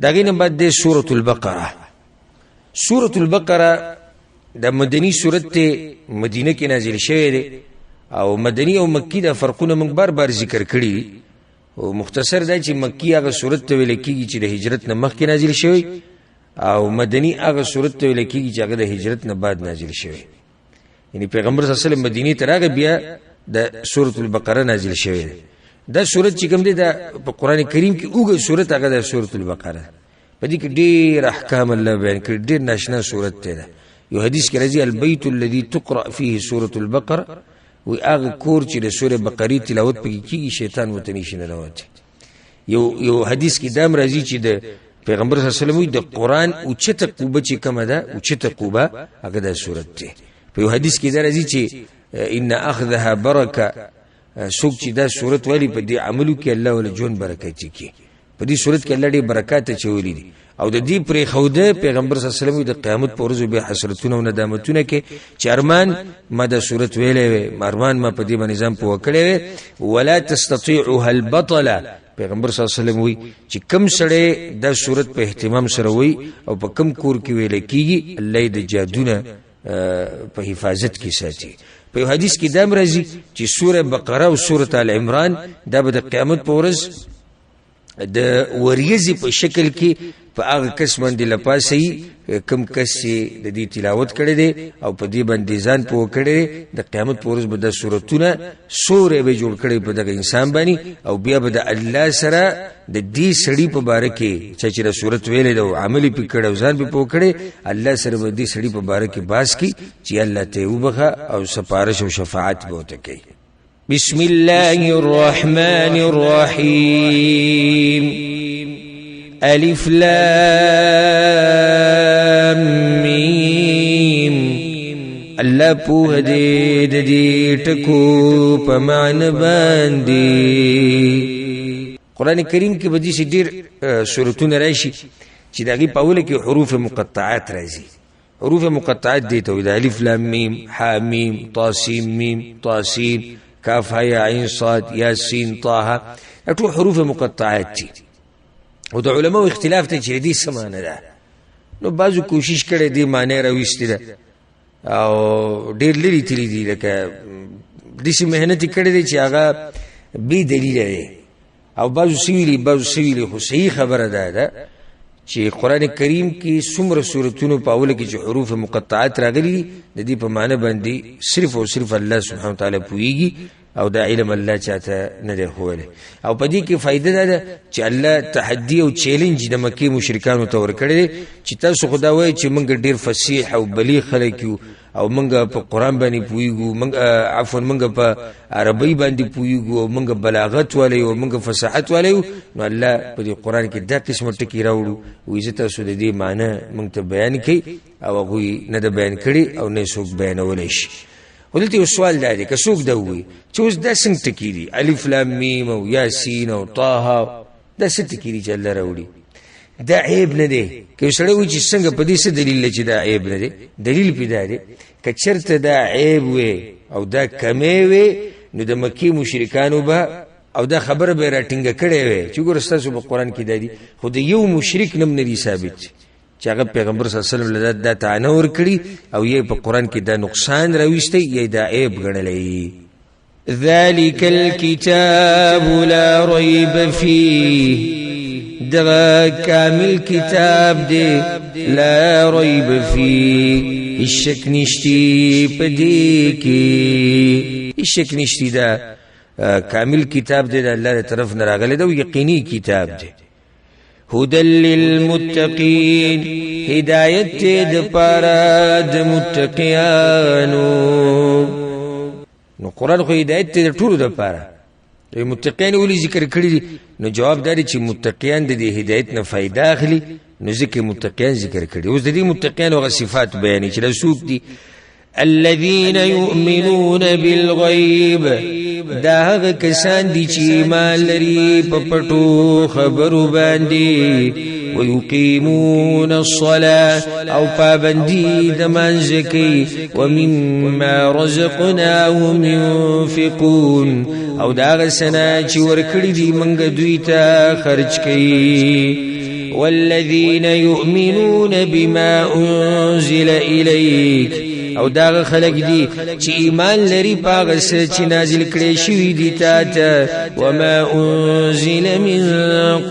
داغې نه بعد دی سورة البقره. سورة البقره دا مدنی سورت ته مدینه کې نازل شوی دی او مدنی او مکی دا فرقونه موږ بار بار ذکر کړي او مختصر دا چې مکی هغه سورت ته ویل کېږي چې د هجرت نه مخکې نازل شوی او مدنی هغه سورت ته ویل کېږي چې هغه د هجرت نه بعد نازل شوی. یعنی پیغمبر صلی الله علیه وسلم مدینه ته راغی بیا د سورة البقره نازل شوی دی. دا سورت چې کوم دی دا په قران کریم کې اوږه سورت هغه د سورة البقره په دې کې ډېر احکام الله بیان کړي، ډېر ناشنا سورت دی. یو حدیث کې راځي البیت الذي تقرأ فيه سورة البقره، وی هغه کور چې د سورې بقره تلاوت پکې کیږي شیطان ورته نشي ننوځي. یو حدیث کې دام راځي چې د پیغمبر صلی الله علیه وسلم د قران اوچته قوبه چې کومه ده اوچته قوبه هغه د سورت دی. په یو حدیث کې دا راځي چې ان اخذها برکه، څوک چې دا سورت والی په دې عملو کې الله ول جون برکت کوي. په دې سورت کې الله دې برکات چولې دي او د دې پرې خوده پیغمبر صلی الله علیه وسلم د قیامت پر ورځ به حسرتونه او ندامتونه کې چې ارمان ما د سورت ویلې وي، ارمان ما په دې باندې ځم په وکړې ولا تستطيعها البطل. پیغمبر صلی الله علیه وسلم وی چې کم سړی د سورت په اهتمام سره وي او په کم کور کې ویل کېږي الله د جادونه په حفاظت کې ساتي. په حدیث کې دا مرضی چې سوره بقره او سوره ال عمران دا به د قیامت په ورځ د وریځې په شکل کې په هغه کس باندې لپاسي کم کس د دې تلاوت کړي دي او په دې باندې ځان په وکړي د قیامت په ورځ به د سورتونه سورې به جوړ کړي په دغه انسان باندې او بیا به د الله سره د دې سړي په باره کې چې د سورت ویلې او عملي پکړه او ځان په وکړي الله سره به دې سړي په باره کې باس کی چې الله ته وبخه او سپارش او شفاعت به وته کوي. بسم الله الرحمن الرحيم الف لام میم. الله په دې ټکو په معنی باندې قران کریم کې بدی شي ډیر سورتونه راشي چې دغه په اول کې حروف مقطعات راځي. حروف مقطعات دي ته د الف لام میم ح میم طا سین میم طا سین کاف یا عین صاد یا سین طه، ټول حروف مقطعات دي او د علماء اختلاف ته چې دې سمانه ده. نو بعضو کوشش کړي دې معنی راوستي ده او ډېر لري تللی دي لکه دې مهنت کړي دي چې هغه بی دلیل دی او بعضو سویلی خو صحیح خبره ده چې قران کریم کې څومره سورتونو په اوله کې چې حروف مقطعات راغلي د دې په معنی باندې صرف او صرف الله سبحانه وتعالى پويږي او دا علم الله چاته نه دی خوله. او په دې کې فائدہ ده چې الله تحدي او چیلنج د مکی مشرکانو ته ورکړي چې تاسو خدا وایي چې موږ ډیر فصیح او بلیغ خلک یو او موږ په قران باندې پويګو، موږ عفوا موږ په عربی باندې پويګو او موږ بلاغت والے او موږ فصاحت والے. نو الله په دې قران کې دا قسم ټکی راوړو او عزت سود دې معنی موږ ته بیان کړي او هغه نه د بیان کړي او نه څوک بیانول شي. ولته یو سوال دی که څوک دا وایي چې اوس دا څنګه ټکی دي الف لام میم او یاسین او طه دا څه ټکی دي چې الله راوړي؟ دا عیب نه دی. که سړی وایي چې څنګه په دې څه دلیل چې دا عیب نه دی؟ دلیل پیدا دی که چرته دا عیب وي او دا کمی وي نو د مکی مشرکانو به او دا خبره به راټینګه کړې وي چې ګور ستاسو په قران کې دی خو د یو مشرک نم نه ثابت چې هغه پیغمبر صلی الله علیه وسلم له دا تعنور کړي او یې په قران کې دا نقصان راويستي یې دا عیب ګڼلې. ذلك الكتاب لا ريب فيه، دغه کامل کتاب دی لا ريب فيه، شک نشتی پدې کې، شک نشتی دا کامل کتاب دی د الله طرف نه راغلی دا یقیني کتاب دی. هدى للمتقين، هدايت د پاره د متقینانو. نو قران خو هدایت د ټولو د پاره د متقین ولې ذکر کړی؟ نو جواب دی چې متقین د دې هدایت نه فائدہ اخلي، نو ذکر متقین ذکر کړی. اوس د دې متقین او صفات بیان چې رسول دي الذين يؤمنون بالغيب، دا هغه کسان دي چې ایمان لري په پټو خبرو باندې، ويقيمون الصلاة او پابندي د مانځ کوي، ومما رزقناهم ينفقون او دا غسنا چې ورکړي دي موږ دوی ته خرج کوي. والذین یؤمنون بما انزل الیک او داغ خلق دی چی ایمان لري پاغه څه چې نازل کړي شوی دی تا ته وما انزل من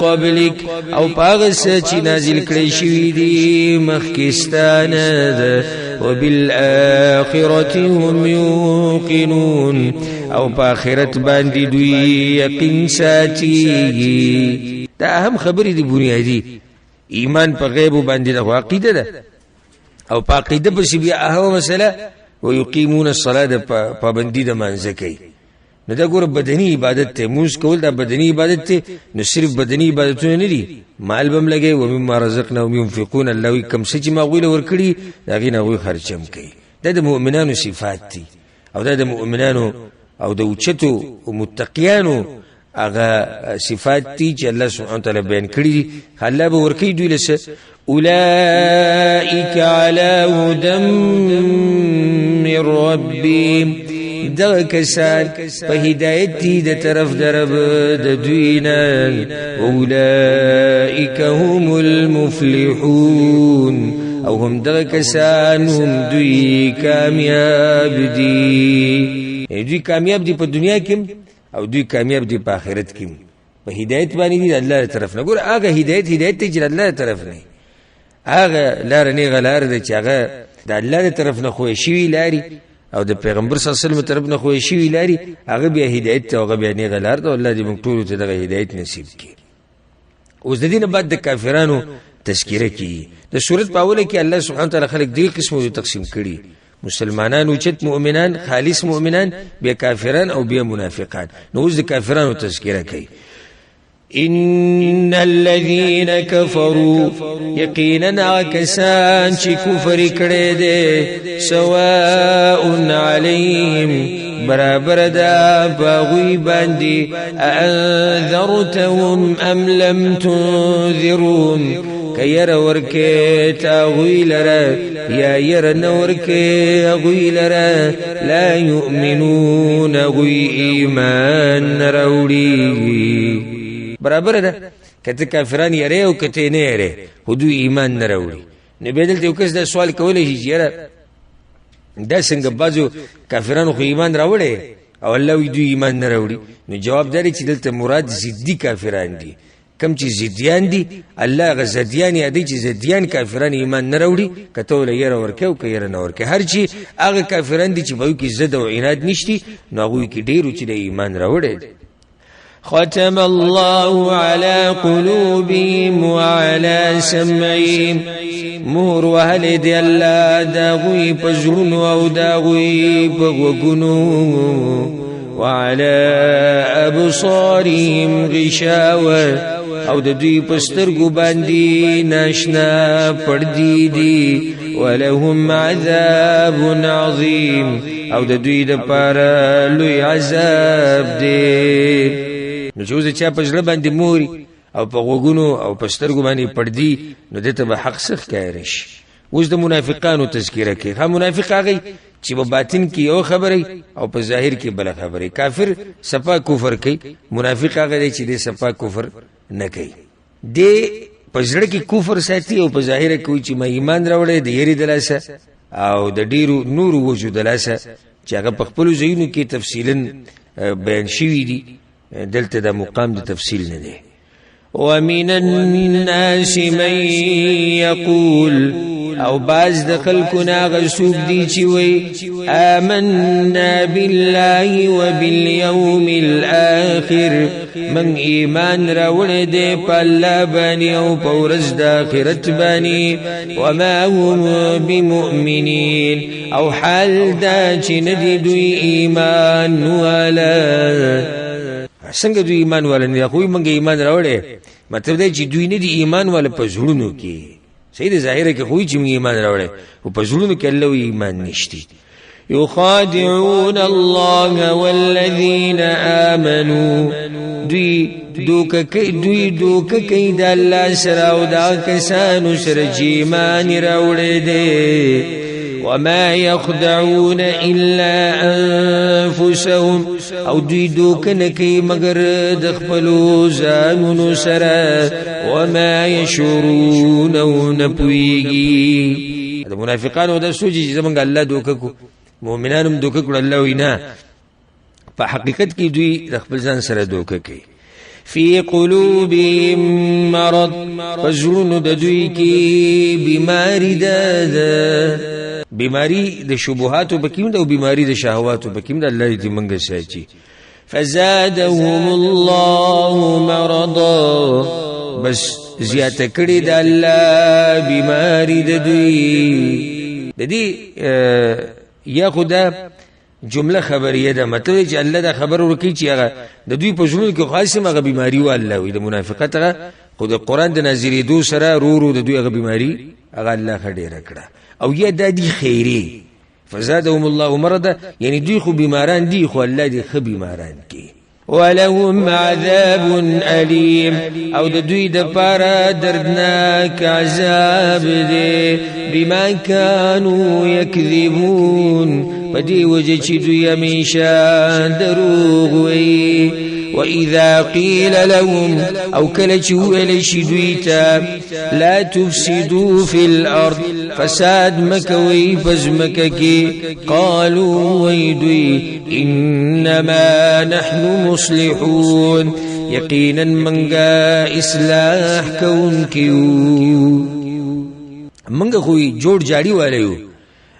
قبلک او پاغه څه چې نازل کړي شوی دی مخکستانه وبالآخرة هم يوقنون او په آخرت باندې دوی یقین ساتي دا اهم خبرې دی بنیادی ایمان په غیب باندې د عقیده ده او په عقیده پسې بیا اهم مسله ويقيمون الصلاة پابندي د مانځه کوي نو دا ګوره بدني عبادت ته موږ کول دا بدني عبادت ته نو صرف بدني عبادتونه نه دي مال بم لګي و مما رزقناهم ينفقون الله کم څه چې ما غویل ورکړي دا غي نه غوي خرچم کوي دا د مؤمنانو صفات دي او دا د مؤمنانو او د اوچتو متقیانو اغه صفات دي چې الله سبحانه وتعالى بیان کړی دي الله به ورکی دوی له اولئک علی هدى من ربهم دغه کسان په هدایت دي د طرف درب د دوی نه اولئک هم المفلحون او هم دغه کسان هم دوی کامیاب دي دوی کامیاب دي په دنیا کې او دوی کامیاب دي په آخرت کې په هدایت باندې دي الله طرف نه ګور هغه هدایت ته چې الله طرف نه هغه لار نه غلار دي چې هغه د الله طرف نه خو شي لاري او د پیغمبر صلی الله علیه وسلم طرف نه خو شي لاري هغه بیا هدایت ته هغه بیا نه غلار ده الله دې موږ ټول ته دغه هدایت نصیب کړي اوس د دې نه بعد د کافرانو تذکرہ کی د سورۃ پاوله کې الله سبحانه وتعالى خلق درې قسمه تقسیم کړي مسلمانان اوچت مؤمنان خالص مؤمنان بیا کافران او بیا منافقان نو اوس د کافرانو تذکرہ کوي ان الذين كفروا يقينا كسان چې کفر کړي دي سواء عليهم برابر دا باغوی باندې انذرتهم ام لم تنذرون کیر ورکه تاغوی لرا یا ير نورکه غوی لرا لا يؤمنون غوی ایمان راوړي برابر ده کته کافران یې او کته نه یې هدو ایمان نه راوړي نه بدل ته کس دا سوال کولای شي یاره دا څنګه بازو کافرانو خو ایمان راوړي او الله وی دوی ایمان نه راوړي نو جواب داري چې دلته مراد ضدي کافران دي کم چې ضديان دي الله غزديان یادي چې ضديان کافران ایمان نه راوړي کته ول یې ورکه او کیر نه ورکه هر چی هغه کافران دي چې به کې زد او عناد نشتي نو هغه کې ډیرو چې د ایمان راوړي ختم الله على قلوبهم وعلى سمعهم مهر وهل دي الله داغوی پزړونو او داغوی په وګونو وعلى ابصارهم غشاوه او د دوی پسترګو باندې ناشنا پردي دي ولهم عذاب عظیم او د دوی د پاره لوی عذاب دی نو چې چا په ژړه باندې موري او په غوګونو او په سترګو باندې پردي نو دته به حق سخ کوي شي اوس د منافقانو تذکرہ کوي ها منافق هغه چې په باطن کې یو خبره او په ظاهر کې بل خبره کافر صفا کفر کوي منافق هغه چې د صفا کفر نه کوي د په ژړه کې کفر ساتي او په ظاهر کې چې ما ایمان راوړې د یری دلاسه او د ډیرو نور وجود دلاسه چې هغه په خپل ځینو کې تفصیلا بیان شوی دي دلته د مقام د تفصیل نه دی ومن الناس من يقول او باز د خلقنا غسوق دي چې وي آمنا بالله وباليوم الاخر من ایمان راوړې دې په الله باندې او په ورځ د آخرت باندې وما هم بمؤمنين او حال دا چې ندي دوی ایمان ولا څنګه دوی ایمان ولنه خو موږ ایمان راوړې مطلب دی چې دوی نه دي ایمان ول په زړونو کې صحیح دی ظاهر کې خو چې موږ ایمان راوړې او په زړونو کې الله ایمان نشتی يخادعون الله والذين آمنوا دوی دوک کوي د الله سره او دا کسانو سره چې ایمان راوړې دي وما يخدعون الا انفسهم او دوی دوکنه کوي مگر د خپلو ځانونو سره وما يشعرون او نه پوهیږي. د منافقانو د سوچي چې زمونږ الله دوکه کو مؤمنانو هم دوکه کړو الله وینا په حقیقت کې دوی د خپل ځان سره دوکه کوي. فی قلوبهم مرض فزرون د دوی کی بیماری ده بیماری د شبهات وبکیم ده او بیماری د شهوات وبکیم ده الله دې منګه ساتي. فزادهم الله مرضا بس زیاته کړي د الله بیماری د دوی د دې یا خدا جمله خبریه ده مطلب چې الله دا خبر ورکړي چې هغه د دوی په ژوند کې خاصه هغه بیماری و الله وي د منافقت هغه خو د قران د نازلې دو سره رو د دوی هغه بیماری هغه الله خډه کړه او یا د دې خیری فزادهم الله مرضا یعنی دوی خو بیماران دي خو الله دې خ بیماران کی. ولهم عذاب أليم او د دوی د پاره دردناک عذاب دی بما كانوا يكذبون پدې وجه چې دوی همیشه دروغ وایي. وإذا قيل لهم او کله چې ویل شي دوی ته لا تفسدوا في الارض فساد مکوي پزمکه کې قالوا ويدوي انما نحن مصلحون یقینا منګه اصلاح کوونکیو منګه خو جوړ جاړي والو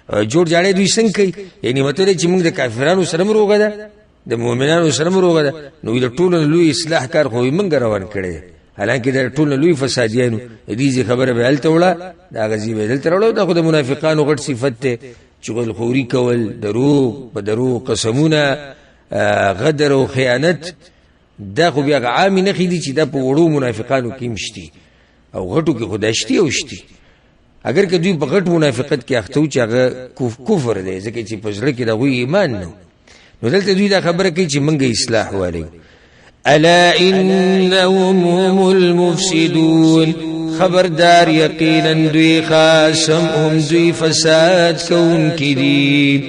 جوړ جاړي دوی څنګه کوي یعنی مطلب چې موږ د کافرانو سره مروغه ده د مؤمنانو سره مروغه ده نو د ټولو لوی اصلاح کار خو موږ روان کړي حالانکه د ټولو لوی فسادیانو دې خبره به هلته وړه دا غزي به هلته وړه دا خو د منافقانو غټ صفت ته چغل خوري کول دروغ په دروغ قسمونه غدر او خیانت دا خو بیا عام نه خېدي چې دا په وړو منافقانو کې مشتي او غټو کې خداشتي او شتي اگر که دوی په غټ منافقت کې اخته چې هغه کفر دی ځکه چې په ځل کې دا وی ایمان نه نو دلته دوی دا خبره کوي چې منګه اصلاح والي. الا انهم هم المفسدون خبردار یقینا دوی خاصم هم دوی فساد کون کی دي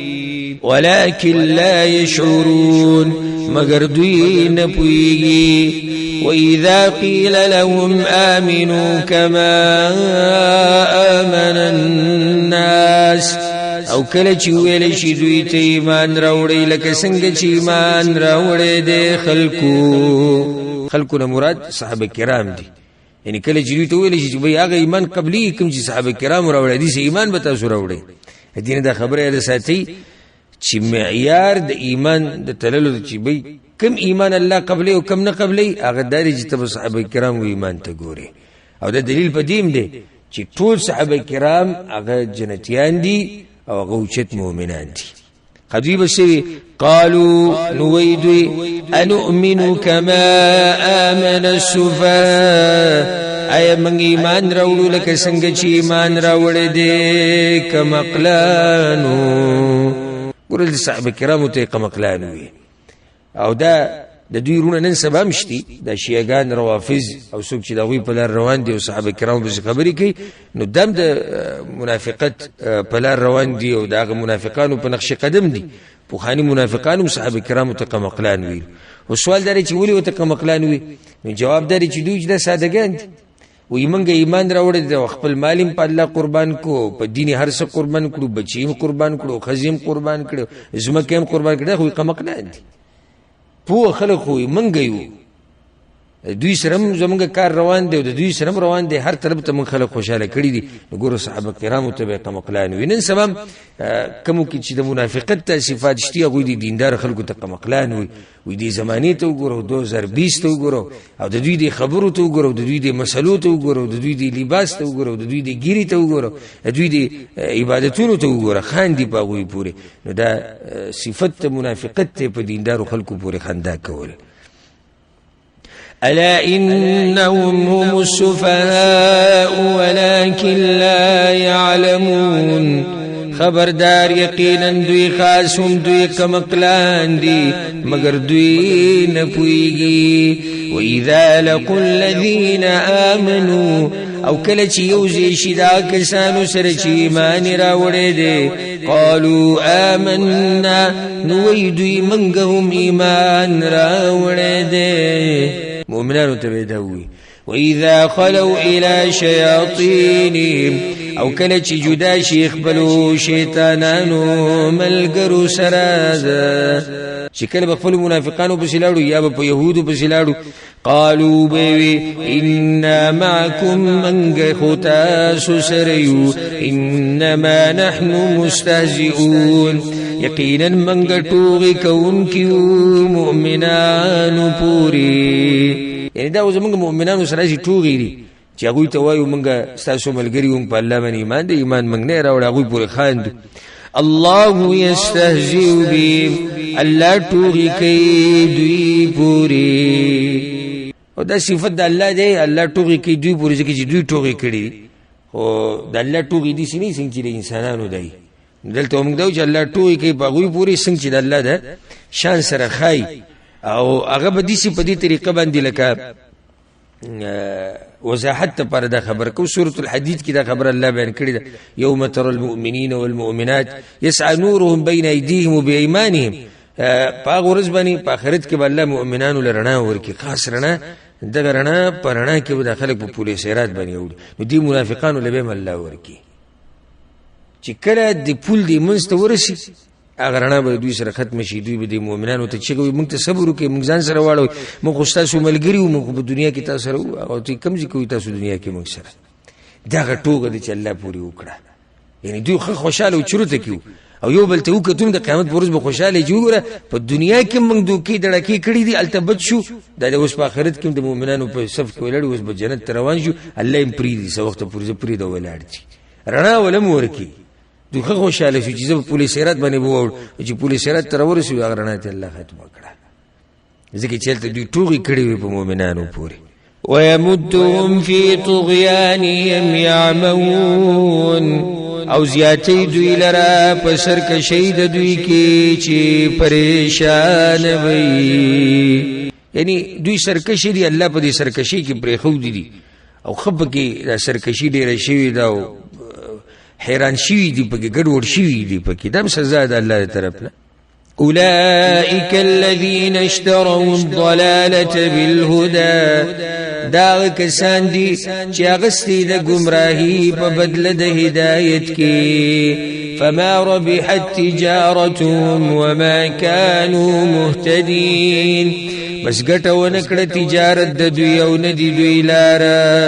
ولكن لا يشعرون مگر دوی نه پويږي. وإذا قيل لهم آمنوا كما آمن الناس او کله چې ویل شي دوی ته ایمان راوړی لکه څنګه چې ایمان راوړی د خلکو نه مراد صحابه کرام دي یعنی کله چې دوی ته ویل شي چې بھئی هغه ایمان قبلی کوم چې صحابه کرام راوړی دي سه ایمان به تاسو راوړی دین دا خبره ده ساتي چې معیار د ایمان د تللو چې بھئی کم ایمان الله قبلی او کم نه قبلی هغه داري چې تب صحابه کرام ایمان ته ګوري او د دلیل په دیم دی چې ټول صحابه کرام هغه جنتیان دي او غوچت مؤمنان دي. خدوی بسوی قالوا نویدوی انؤمن کما آمن السفهاء ایا من ایمان راوړو لکه څنګه چې ایمان راوړی دی کمقلانو ګورل صحابه کرامو ته کمقلانو او دا د دوی رونه نن سبا مشتي د شیعاګان روافض او څوک چې دوی په لار روان دي او صحابه کرام به خبرې کوي نو دم د منافقت په لار روان دي او دغه منافقانو په نقش قدم دي په خاني منافقانو صحابه کرام ته کمقلان وي او سوال داري چې ولي وته کمقلان وي نو جواب داري چې دوی د سادهګان دي وي منګه ایمان راوړل د خپل مالیم په الله قربان کو په دیني هر څه قربان کړو بچیم قربان کړو خزیم قربان کړو زمکه قربان کړو خو کمقلان دي پو خلق خوی منگیو دوی سرم زمونږ کار روان دی او د دوی سرم روان دی هر طرف ته من خلق خوشاله کړي دي ګورو صحابه کرامو ته به کمقلان وي نن سبا کوم کې چې د منافقت ته صفات شتي هغه دي دیندار خلکو ته کمقلان وي دي زمانه ته وګورو 2020 ته وګورو او د دوی د خبرو ته وګورو د دوی د مسلو ته وګورو د دوی د لباس ته وګورو د دوی د ګيري ته وګورو د دوی د عبادتونو ته وګورو خان دي پاغوي پوره نو دا صفت منافقت ته په دیندار خلکو پوره خندا کول. ألا إنهم هم السفهاء ولكن لا يعلمون خبردار یقینا دوی خاصم دوی کمقلان دی مگر دوی نپویگی. وإذا لقوا الذين آمنوا او کله چې یوځای شي دا کسانو سره چې ایمان راوړی دی قالوا آمنا نو دوی منګ هم ایمان راوړی دی مؤمنانو ته دا وایي وإذا خلوا إلى شياطينهم او کله چې جدا شي خپلو شیطانانو ملګرو سره ده چې کله بخپلو منافقانو پسې لاړو یا به په یهودو پسې لاړو قالوا بوي إنا معكم منګ خو تاسو سره یو إنما نحن مستهزئون یقینا منګ ټوغې کوونکي مؤمنانو پوری یعنی دا زمونږ مؤمنانو سره چې ټوغې دي چې هغوی ته وایو مونږ ستاسو ملګري وو په الله باندې ایمان دی ایمان موږ نه راوړ هغوی پورې خاندو الله یستهزئ بهم الله ټوغې کوي دوی پورې او دا صفت د الله دی الله ټوغې کوي دوی پورې ځکه چې دوی ټوغې کړي خو د الله ټوغې داسې نه څنګه چې د انسانانو دی دلته موږ دا وایو چې الله ټوغې کوي په هغوی پورې څنګه چې د الله د شان سره ښایي او هغه به داسې په دې طریقه باندې لکه وضاحت لپاره دا خبر کو سورة الحديد کې دا خبر الله بیان کړی ده یوم ترى المؤمنین والمؤمنات یسعى نورهم بین ایدیهم وبایمانهم په هغه ورځ باندې په آخرت کې به الله مؤمنانو له رڼا ورکړي خاص رڼا دغه رڼا په رڼا کې به د خلک په پولیس سیرات باندې وړي نو دې منافقانو له به الله ورکړي چې کله د پول دی منځ ته ورسي هغه رڼا به دوی سره ختم شي دوی به د مؤمنانو ته چغوي موږ ته صبر وکړئ موږ ځان سره واړو موږ خو ستاسو ملګري وو موږ په دنیا کې تاسو سره وو او ته کوم ځای کوي تاسو دنیا کې موږ سره دغه ټوکه دی چې الله پورې وکړه یعنی دوی خوشاله او چروته کیو او یو بل ته وکړو د قیامت پر ورځ به خوشاله جوړه په دنیا کې موږ دوکې دړکې کړې دي التبت شو دا د اوس په آخرت کې د مؤمنانو په صف کې ولاړ اوس به جنت ته روان شو الله یې پرې دي څه وخت پورې دا ولاړ دي رڼا ولم ورکی دوی خوشاله شو چې پولیس سیرات باندې وو چې پولیس سیرات تر ورسېږي هغه رڼا ته الله ختم کړه ځکه چې هلته دوی ټوغې کړې وې په مؤمنانو پورې ويمدهم في طغيانهم يعمهون او زیاتی دوی لرا په سرکشی د دوی کې چې پریشان وي یعنی دوی سرکشی دی الله په دې سرکشی کې پرې خو دي او خپ کې دا سرکشی ډېر شي دا حیران شي دي په کې ګډوډ شي دي په کې دم سزا ده الله تعالی طرف نه اولئک الذین اشتروا الضلاله بالهدى دا کسان دي چې اغستی د گمراهی په بدله د هدایت کې فما ربحت تجارتهم وما كانوا مهتدين بس ګټه ونکړه تجارت د دوی او ندی دوی لار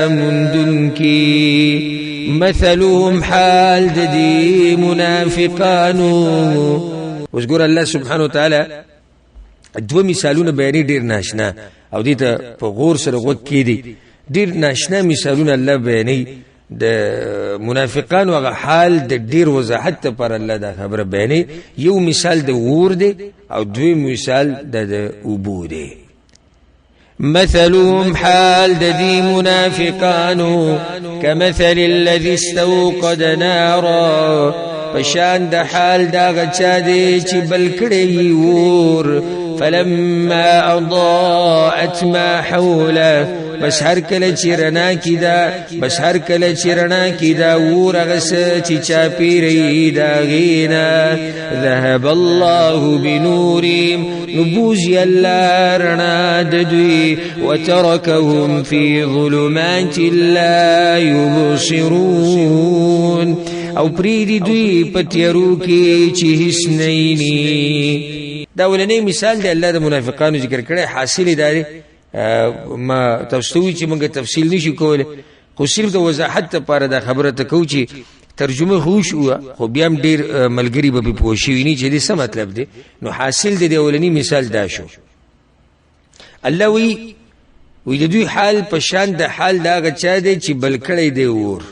مندون کې مثلهم حال د دې منافقانو اوس ګور الله سبحانه وتعالى دو مثالونه بیانې ډیر ناشنا او دې ته په غور سره وګ کېدی ډیر ناشنا مثالونه الله بیانې د منافقانو هغه حال د ډیر وضاحت پر الله دا خبره بیانې یو مثال د ور دی او دوی مثال د اوبو دی مثلهم حال ددي منافقانو كمثل الذي استوقد نارا پشان د حال دا غچا دی چې بل کړي ور فلما اضاءت ما حوله بس هر کله چې رڼا کیدا ور غس چې چا پیری دا غینا ذهب الله بنورهم نبوزي الله رڼا د دوی وتركهم في ظلمات لا يبصرون او پریدی دوی پتیرو کې چې هیڅ نه ویني دا ولنی مثال دی الله د منافقانو ذکر کړي حاصل دی ما تفصیل چې موږ تفصیل نشو کولای خو صرف د وضاحت لپاره دا خبره ته کو چې ترجمه خوش هوا خو بیا هم ډیر ملګری به پوښي نه چې دې څه مطلب دی نو حاصل دی ولنی مثال دا شو الله وی د دوی حال په شان د حال دا غچا دی چې بل کړي دی ور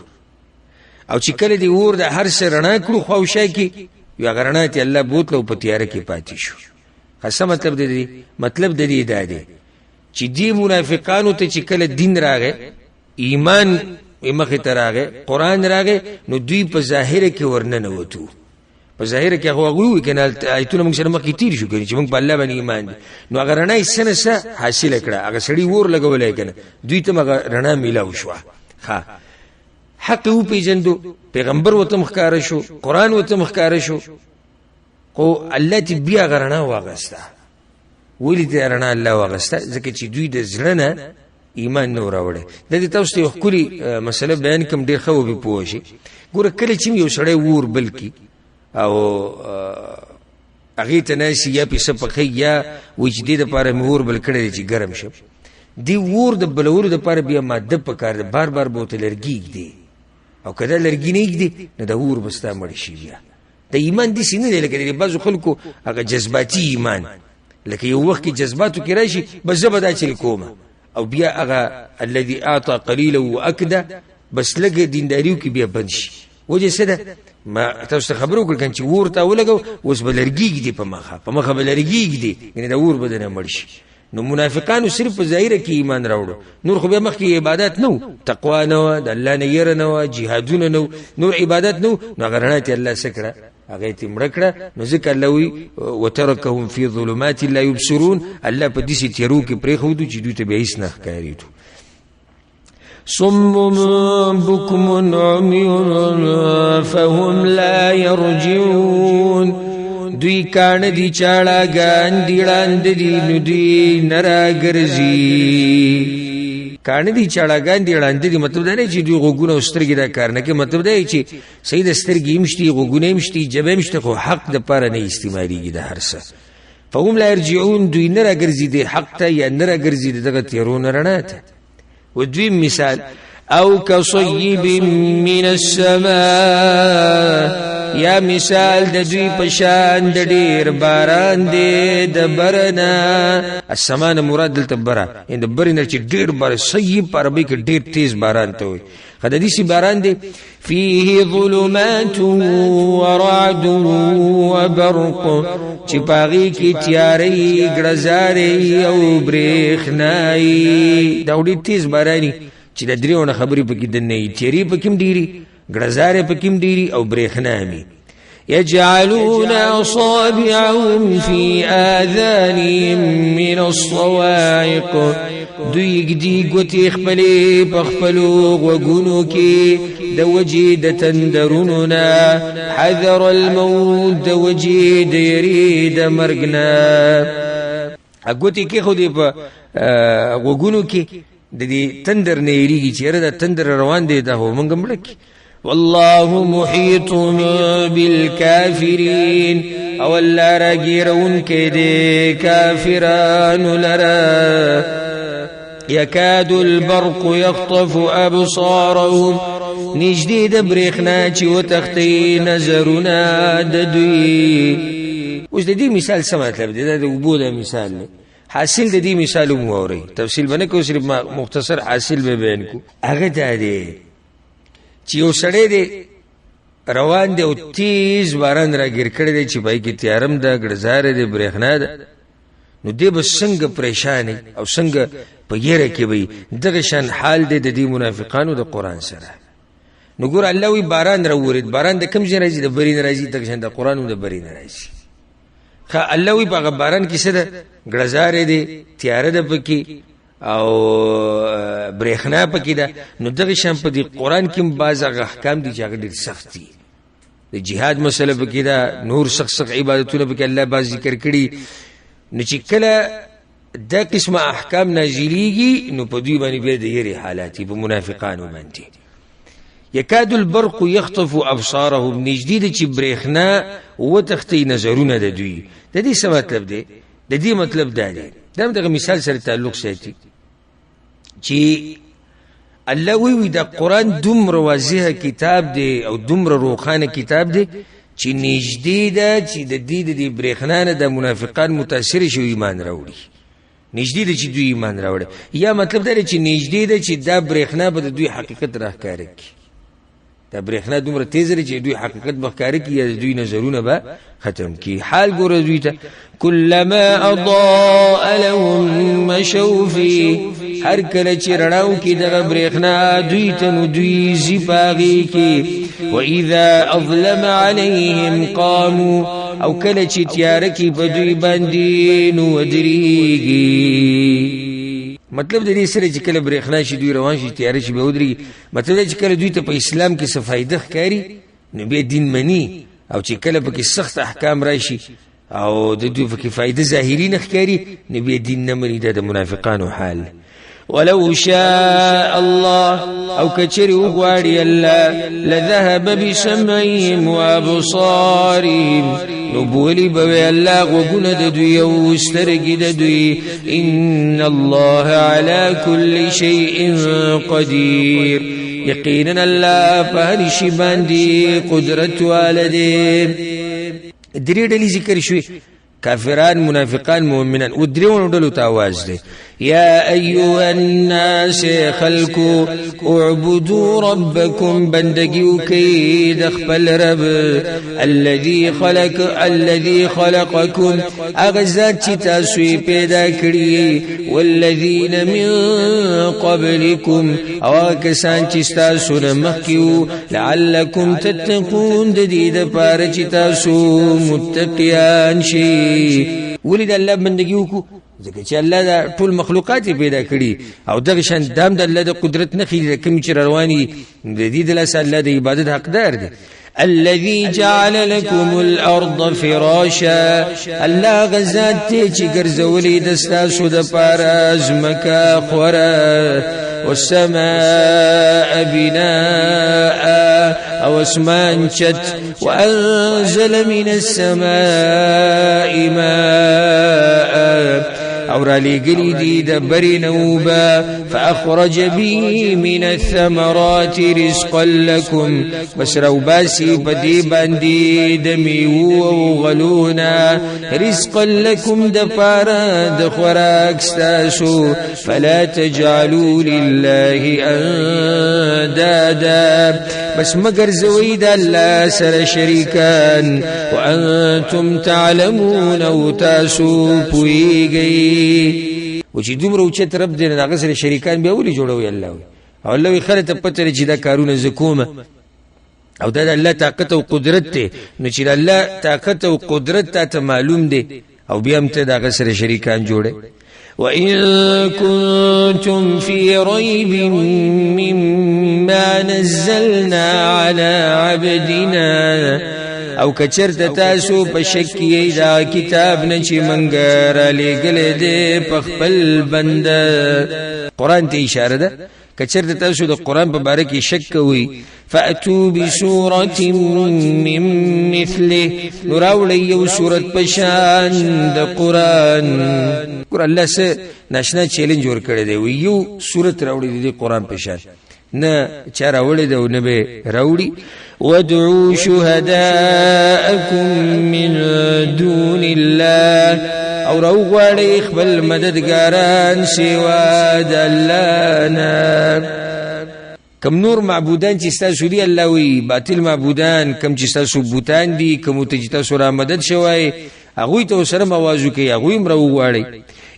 او چې کله دی ور د هر څه رڼا کړو خو شای کې یو غرنا ته الله بوتلو په تیار کې پاتې شو څه مطلب دی مطلب دی دا دی چې دی منافقانو ته چې کله دین راغی ایمان مخه ته راغی قران راغی نو دوی په ظاهر کې ورننه وته په ظاهر کې هغه وی کنه ایتونه موږ سره مخې تیر شو چې موږ په الله باندې ایمان دي نو هغه رڼا یې سنسه حاصل کړه هغه سړی ور لګولای کنه دوی ته هغه رڼا میلاو شو ها حق او پیجندو پیغمبر وته مخکاره شو قران وته مخکاره شو خو الله تی بیا غرنا واغستا ولی دې رڼا الله واغستا ځکه چې دوی د زړه ایمان نو راوړي د دې تاسو ته خوري مسله بیان کوم ډیر خو به پوښي ګوره کله چې یو سړی ور بلکی او هغه ته ناسي یا پیسه پخې یا وجدي د پاره مور بل کړي چې ګرم شي دی ور د بلور د پاره بیا ماده پکار بار بار بوتل لرګي دی او کله لرګي نه دی نو د ور بستا مړ شي بیا د ایمان دي سینه دی لکه بعض خلکو هغه جذباتي ایمان لکه یو وخت کې جذباتو کې راشي بس زبدا چې کومه او بیا هغه الذي اعطى قليلا واكد بس لګ دینداریو کې بیا بند شي وجه سده ما تاسو خبرو کړ چې ورته ولګو اوس بلرګي دی په مخه بلرګي دی یعنی د ور بدنه مړ شي نو منافقانو صرف په ظاهر کې ایمان راوړو نور خو به مخ کې عبادت نو تقوا نو د الله نه ير نو جهادونه نو نور عبادت نو غرنه ته الله سکړه هغه ته مړکړه نو ذکر لوي وترکهم فی ظلمات لا يبصرون الله په دې سي تیرو کې پرې خو دوی چې دوی ته به هیڅ نه ښکاریږي صم بكم عمي فهم لا يرجعون دوی کان دی چاړه ګان دی لاند دی ندی نرا ګرځي کان دی چاړه ګان دی لاند دی مطلب دا نه چې دوی غوګونه استرګي دا کار نه کې مطلب دا چې سید استرګي مشتي غوګونه مشتي جبه مشته خو حق د پاره نه استعماليږي د هرڅه فهم لا يرجعون دوی نرا ګرځي دی حق ته یا نرا ګرځي دغه تیرون رڼاته ودوی مثال او كصيب من السماء یا مثال د دوی پشان د ډیر باران دی د برنا السمان مراد دلته برا ان د برنا چې ډیر بار صيب عربی کې ډیر تیز باران ته وي خدای دې باران دی فيه ظلمات ورعد وبرق چې پاغي کې تیارې ګړزارې او برېښناي دا ډیر تیز باراني چې د دریونه خبرې پکې د نه تیری پکې ډيري ګړزارې پکې ډيري او برېښنا مي يجعلون اصابعهم في آذانهم من الصواعق دوی گدی ګوتې خپلې په خپلو غوږونو کې د وجې د تندرونو نه حذر الموت د وجې د یری د مرګ نه ګوتې کې خو دې په غوږونو کې د دې تندر نه یریږي چې د تندر روان دی دا هو مونږ مړ کی والله محيط بالكافرين او الله راګیرون کې دي کافرانو لرا يكاد البرق يخطف ابصارهم نجديد برېښنا چې وتختی نظرونه د دوی اوس د دې مثال څه مطلب دی د وبود مثال نه حاصل د دې مثال مو اوري تفصیل باندې کو صرف مختصر حاصل به بیان کو هغه دی چې یو سړی دی روان دی او تیز باران راګیر کړی دی چې پای کې تیارم ده ګړزار دی برېښنا ده نو دی به څنګه پریشان او څنګه په یره کې وي دغه شان حال دی د دې منافقانو د قران سره نو ګور الله وی باران راورید باران د کم ځای راځي د برین راځي دغه شان د قران د برین راځي خا الله وی په باران کې څه ده ګړزار دی تیار ده پکې او برېښنا پکې ده نو دغه شان په دې قران کې بعض احکام دي چې هغه ډېر سخت دي د جهاد مسله پکې ده نور سخت عبادتونه پکې الله باز ذکر کړي نو چې کله دا قسم احکام نازلېږي نو په دوی باندې به د یری حالات په منافقانو باندې یکاد البرق یخطف ابصارهم نجدید چې برېښنا وتختی نظرونه د دوی د دې څه مطلب دی د دې مطلب دا دی دغه مثال سره تعلق ساتي چې الله وی د قران دومره واضح کتاب دی او دومره روخانه کتاب دی چې نږدې ده چې د دې د برېښنا نه د منافقان متاثر شي ایمان راوړي نږدې ده چې دوی ایمان راوړي یا مطلب دا چې نږدې ده چې دا برېښنا به د دوی حقیقت راښکاره کړي دا برېښنا دومره تیز لري چې دوی حقیقت بخکاره کی یا دوی نظرونه به ختم کی حال ګوره دوی ته كلما اضاء لهم مشوا فيه هر کله چې رڼاو کې دغه برېښنا دوی ته نو دوی زیپاغي کی واذا اظلم عليهم قاموا او کله چې تیار کی په دوی باندې نو ودریږي مطلب د دې سره چې کله برېښنا شي دوی روان شي تیاره شي به ودرېږي مطلب چې کله دوی ته په اسلام کې څه فایده ښکاري نو بیا دین مني او چې کله پکې سخت احکام راشي او د دوی پکې فایده ظاهري نه ښکاري نو بیا دین نه مني دا د منافقانو حال ولو شاء الله او کچری وغواړي الله لذهب بسمعهم وابصارهم نو بولی به الله غوګونه د دوی او سترګې د دوی ان الله على كل شيء قدير یقینا الله په هر شي باندې قدرت والده درې ډلې ذکر شوي کافران منافقان مؤمنان و دریونو ډلو ته आवाज دی یا ایها الناس خلقوا اعبدوا ربکم بندگیو کی د خپل رب الذي خلقکم اغزات چې تاسو پیدا کړی والذین من قبلکم او کسان چې تاسو نه مخکیو لعلکم تتقون د دې لپاره چې تاسو متقیان شئ ولید الله بندگی وکړو ځکه چې الله دا ټول مخلوقات پیدا کړي او دغه شان دام د الله د قدرت نه خېږي کوم چې رواني د دې د الله د عبادت حقدار دي الذي جعل لكم الارض فراشا الله غزات چې ګرځولې د تاسو د پاره زمکا خوره والسماء بناء او اسمان چت وانزل من السماء ماء او را لګلی دی د برینوبا فاخرج به من الثمرات رزقا لكم بسروباسي بدی باندې د میوه او غلونا رزقا لكم د پارا د خوراک تاسو فلا تجعلوا لله اندادا بس مگر زوی د الله سره شریکان وانتم تعلمون او تاسو پویږئ و چې دومره اوچت رب دی هغه سره شریکان بیا ولې جوړوي الله او الله خلک ته پته چې دا کارونه زکومه او دا د الله طاقت او قدرت دی نو چې الله طاقت او قدرت ته معلوم دی او بیا هم ته دا سره شریکان جوړه وَإِن كُنتُمْ فِي رَيْبٍ مِّمَّا نَزَّلْنَا عَلَى عَبْدِنَا او کچرت تاسو په شکی دا کتاب نه چې منګر لګل دې په خپل بنده قران ته اشاره ده کچرت تاسو د قران په باره کې شک کوي فاتو بسوره من مثله نراول یو سورت پشان د قران الله سه ناشنا چیلنج ور کړی دی یو سورت راوړي د قران پشان نه چا راوړي دی نه به راوړي وادعوا شهداءكم من دون الله او راوغواړي خپل مددګاران سوا د الله نه کم نور معبودان چې ستاسو دی الله وی باطل معبودان کم چې ستاسو بوتان دي کوم ته چې تاسو را مدد شوی هغه ته سره موازو کوي هغه هم راوغواړي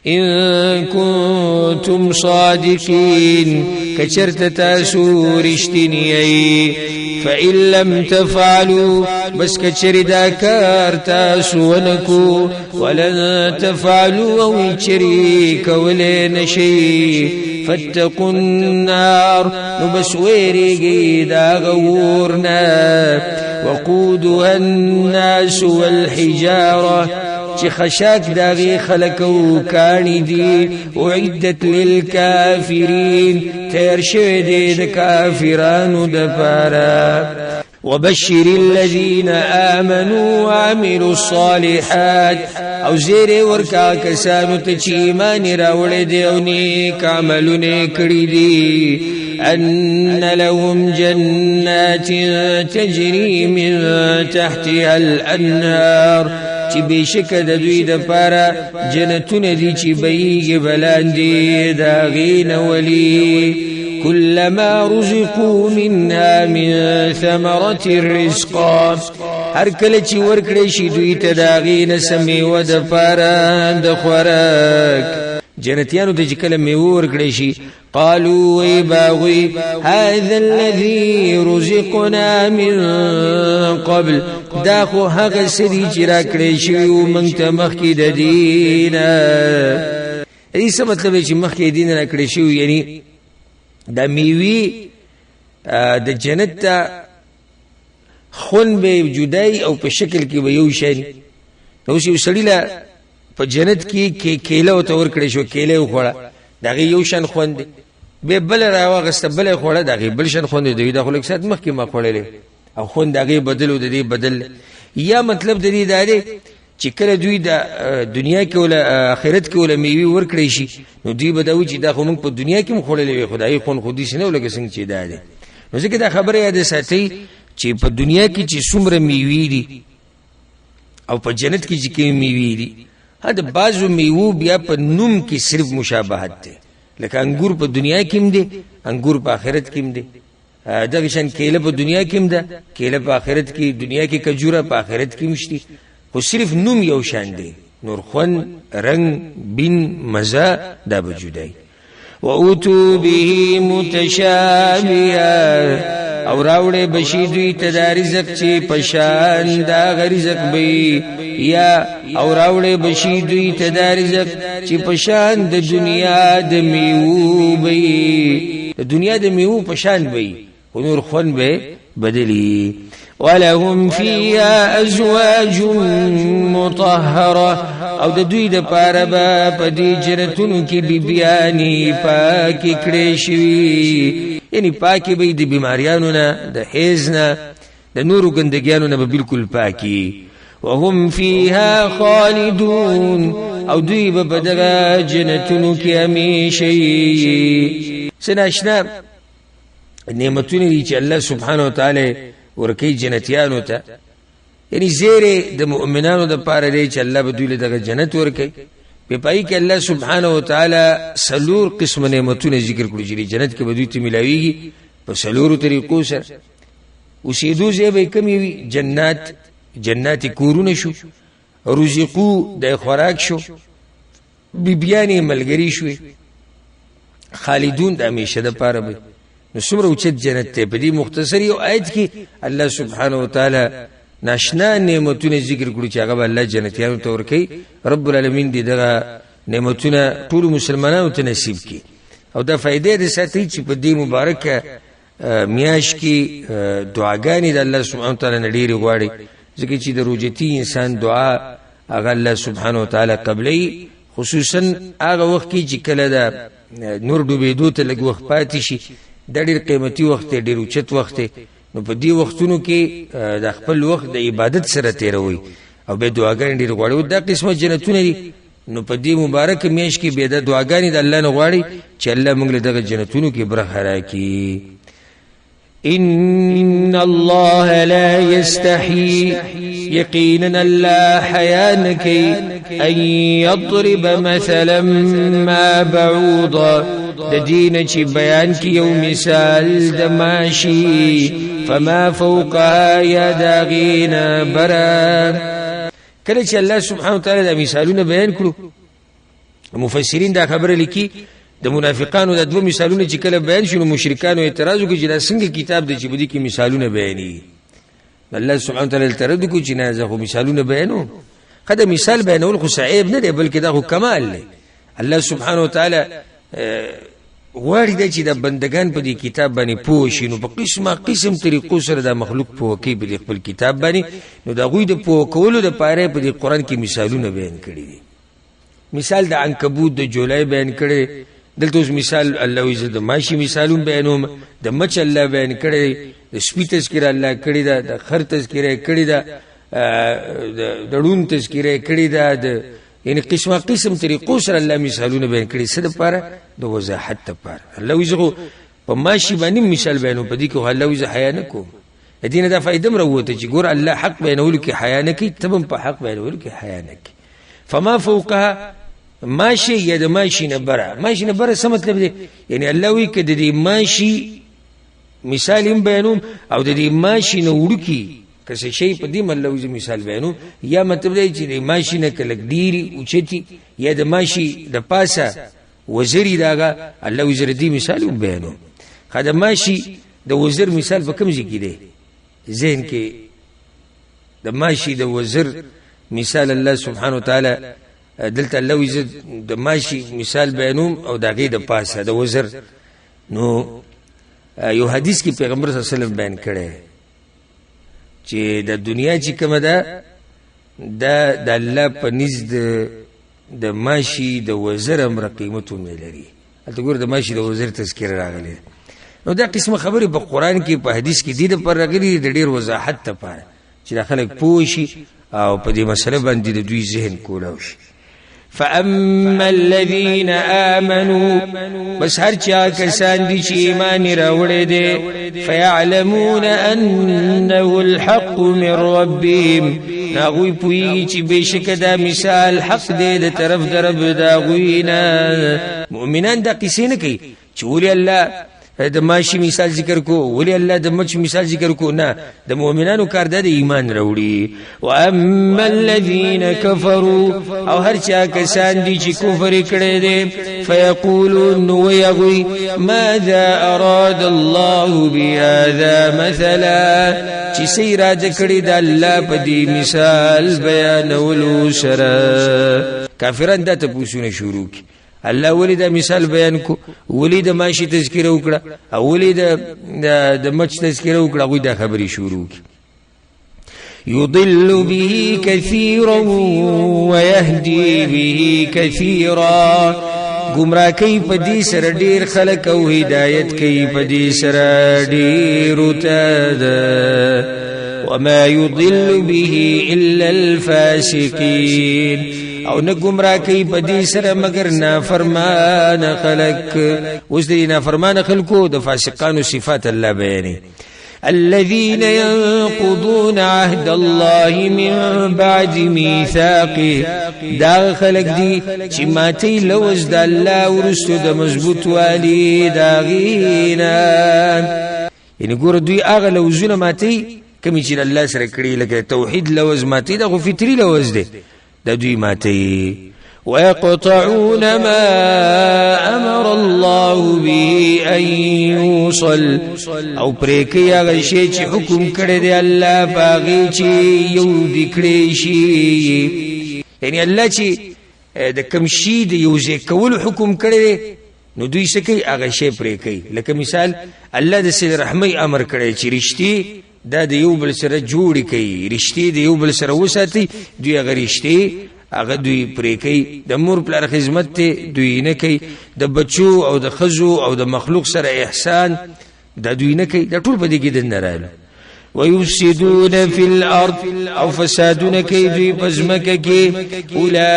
ان كنتم صادقين کچرت تاسو رښتینی فإن لم تفعلوا بس کچری دا کار تاسو ونکو ولن تفعلوا او چری کولې نشي فاتقوا النار نو بس ویریږي دا غورنا وقودها الناس والحجاره چې خشاک داغي خلقو کانی دي اعدت للكافرين تیر شوی دی د کافرانو د پاره وبشر الذين آمنوا وعملوا الصالحات او زیر ورکا کسانو ته چې ایمان راوړي دي او نیک عملونه کړی دي ان لهم جنات تجري من تحتها الانهار چې بشک د دوی د پاره جنتونه دي چې بهيږي بلاندې دا غین ولي كلما رزقوا منها من ثمرة الرزق هر کله چې ورکړي شي دوی ته دا غین سمي و د پاره د خوراک جنتیانو ته چې کله میور کړي شي قالوا ويباغي هذا الذي رزقنا من قبل دا خو هغه سړي چې را کړی شي او موږ ته مخکې د دینه ای څه مطلب چې مخکې دین نه کړی شو یعنی دا میوي د جنت ته خون به جدای او په شکل کې به یو شي نو چې سړی لا په جنت کې کیله او تور کړی شو کیله وخوړه دا یو شان خوند به بل راوغسته بل خوړه دا بل شان خوند دی د خلک سات مخکې ما خوړلې او خوند دا بدلو د دې بدل یا مطلب د دې دا دی چې کله دوی د دنیا کې ول آخرت کې ول میوي ورکړي شي نو دوی به دا وی چې دا خو موږ په دنیا کې مخوللې وي خدای خون خودي سينه ولګ څنګه چې دا دی نو ځکه دا خبره یاد ساتي چې په دنیا کې چې څومره میوي دي او په جنت کې چې کوم میوي دي دا بعضو میوو بیا په نوم کې صرف مشابهت ده لکه انګور په دنیا کې هم دي انګور په آخرت کې هم دي دا شان کیله په دنیا کې هم ده کیله په آخرت کې دنیا کې کجوره په آخرت کې مشتي خو صرف نوم یو شان دی نور خون رنگ بین مزه دا بجودای و اوتو به متشابها او راوړې بشي دوی ته د رزق چې پشان دا رزق به یا او راوړې بشي دوی ته د رزق چې پشان د دنیا د میوه به د دنیا د میوه پشان به نور خون به بدلی ولهم فيها ازواج مطهره او د دوی د پاره په دې جنتونو کې بیبيانی پاکي کړې شي یعنی پاکي به د بیماریانو نه د حیز نه د نورو ګندګیانو نه به بالکل پاکي وهم فيها خالدون او دوی به بدغه جنتونو کې همیشه سناشنا نعمتونه دي چې الله سبحانه وتعالى ورکی جنتیانو ته یعنی زیره د مؤمنانو د پاره دی چې الله به دوی له دغه جنت ورکی په پای کې الله سبحانه وتعالى سلور قسم نعمتونه ذکر کړی چې جنت کې به دوی ته ملاويږي په سلورو طریقو سره اوسېدو ځای به کمی وي جنات کورونه شو رزقو د خوراک شو بیبیانې ملګری شوې خالدون د همیشه د پاره به نو څومره اوچت جنت ته په دې مختصر یو آیت کې الله سبحانه وتعالى ناشنا نعمتونه ذکر کړو چې هغه الله جنتیانو ته ورکي رب العالمین دې دغه نعمتونه ټول مسلمانانو ته نصیب کړي او دا فائدې دې ساتي چې په دې مبارکه میاش کې دعاګانې د الله سبحانه وتعالى نډيري غواړي ځکه چې د روجتي انسان دعا هغه الله سبحانه وتعالى قبلي خصوصا هغه وخت کې چې کله دا نور ډوبېدو ته لږ وخت پاتې شي د ډېر قیمتي وخت ډېر اوچت وخت نو په دې وختونو کې د خپل وخت د عبادت سره تیروي او به دعاګانې ډېر غواړي دا قسمه جنتونه دي نو په دې مبارک میاش کې به د دعاګانې د الله نه غواړي چې الله موږ له دغه جنتونو کې برخه راکړي ان الله لا يستحي يقينا الله حيانك ان يضرب مثلا ما بعوضا د دین چې بیان کی یو مثال د ماشی فما فوقها یا داغینا برا کله چې الله سبحانه وتعالى د مثالونه بیان کړو مفسرین دا خبره لیکي د منافقانو د دوه مثالونه چې کله بیان شونه مشرکانو اعتراض وکړي چې دا څنګه کتاب دی چې بده کې مثالونه بیانې الله سبحانه وتعالى اعتراض وکړي چې نه زه خو مثالونه بیانو خدای مثال بیانول خو صعيب نه دی بلکې دا خو کمال دی الله سبحانه وتعالى غواړي چې د بندگان په دې کتاب باندې پوه شي نو په قسم طریقو سره د مخلوق پوه کوي په خپل کتاب باندې نو دا غوي د پوه کولو د پاره په دې قران کې مثالونه بیان کړي دي مثال د عنکبوت د جولای بیان کړي دلته مثال الله عز د ماشي مثالون بیانوم د مچ الله بیان کړي د سپی تذکر الله کړي دا د خر تذکر کړي دا د ډون تذکر کړي دا د یعنی قسم طریقو سره الله مثالونه بیان کړي څه د پاره د وضاحت لپاره الله عز په ماشي باندې مثال بیانو په دې کې الله عز حیا نه کو دینه دا فائدہ مروته چې ګور الله حق بیانول کې حیا نه کوي تبم په حق بیانول کې حیا نه کوي فما فوقها ماشي یا د ماشي نه بره څه مطلب دی یعنی الله وی کده دی ماشي مثال هم بیانوم او د دې ماشي نه وړکی کسه شی په دې ملوزه مثال بیانوم یا مطلب دی چې د ماشي نه کلک ډیری اوچتی یا د ماشي د پاسه وزری داغه الله وزر دې مثال بیانوم خدای ماشي د وزر مثال په کوم ځای کې دی ذهن کې د ماشي د وزر مثال الله سبحانه وتعالى دلته الله عزت د ماشي مثال بیانوم او د هغې د پاسه د وزر. نو یو حدیث کې پیغمبر صلی الله علیه وسلم بیان کړی چې د دنیا چې کومه ده دا د الله په نزد د ماشي د وزر امر قیمتونه لري. هلته ګوره د ماشي د وزر تذکره راغلی. نو دا قسمه خبرې په قرآن کې په حدیث کې دي د پر راغلي د ډېر وضاحت لپاره چې دا خلک پوه شي او په دې مسله باندې د دوی ذهن کولاو شي. فَأَمَّا الَّذِينَ آمَنُوا بس هر چا کسان دي چې ایمان راوړی دی فَيَعْلَمُونَ أَنَّهُ الْحَقُّ مِنْ رَبِّهِمْ ناغوی پویږي چې بېشکه دا مثال حق دی د طرف د رب د هغوی نه. مؤمنان دا قیسې نه کوي چې ولې الله د ماشي مثال ذکر کو ولې الله د مچ مثال ذکر کو. نه، د مؤمنانو کار د ایمان راوړي. واما الذين كفروا او هر چا کسان دي چې کفر کړي دي فيقولون ويغوي ماذا اراد الله بهذا مثلا چې سي راځ کړي د الله په دې مثال بیانولو سره. کافران دا ته پوښتنه شروع کی الله ولی دا مثال بیان کو ولی د ماشي تذکره وکړه او ولی د مچ تذکره وکړه. غوی دا خبري شروع کی. يضل به كثيرا ويهدي به كثيرا گمراه کوي په دې سره ډیر خلک او هدایت کوي په دې سره ډیر ته. وما يضل به الا الفاسقين او نه گمراه کوي په دې سره مگر نافرمان خلق. اوس دې نافرمان خلقو د فاسقانو صفات الله بیانې. الذين ينقضون عهد الله من بعد ميثاقه دا خلق دي چې ماتي لوز د الله ورستو د مضبوط والي دا غینا. یعنی ګور دوی هغه لوزونه ماتي کوم چې الله سره کړی لکه توحید لوز ماتي دا خو فطری لوز دی دا دوی ماتي. ويقطعون ما امر الله به ان يوصل او پریکي هغه شی چې حکم کړی دی الله باغی چې یو دکړي شي. یعنی الله چې د کوم شی د یو ځای کول حکم کړی دی نو دوی څه کوي هغه شی پریکي. لکه مثال الله د صله رحمي امر کړی چې رښتې دا د یو بل سره جوړ کوي رښتې د یو بل سره وساتي. دوی هغه رښتې هغه دوی پرې کوي. د مور پلار خدمت ته دوی نه کوي. د بچو او د خزو او د مخلوق سره احسان دا دوی نه کوي. دا ټول په دې کې د نه راغلي. ويفسدون في الارض او فسادون کوي دوی په ځمکه کې. اولئک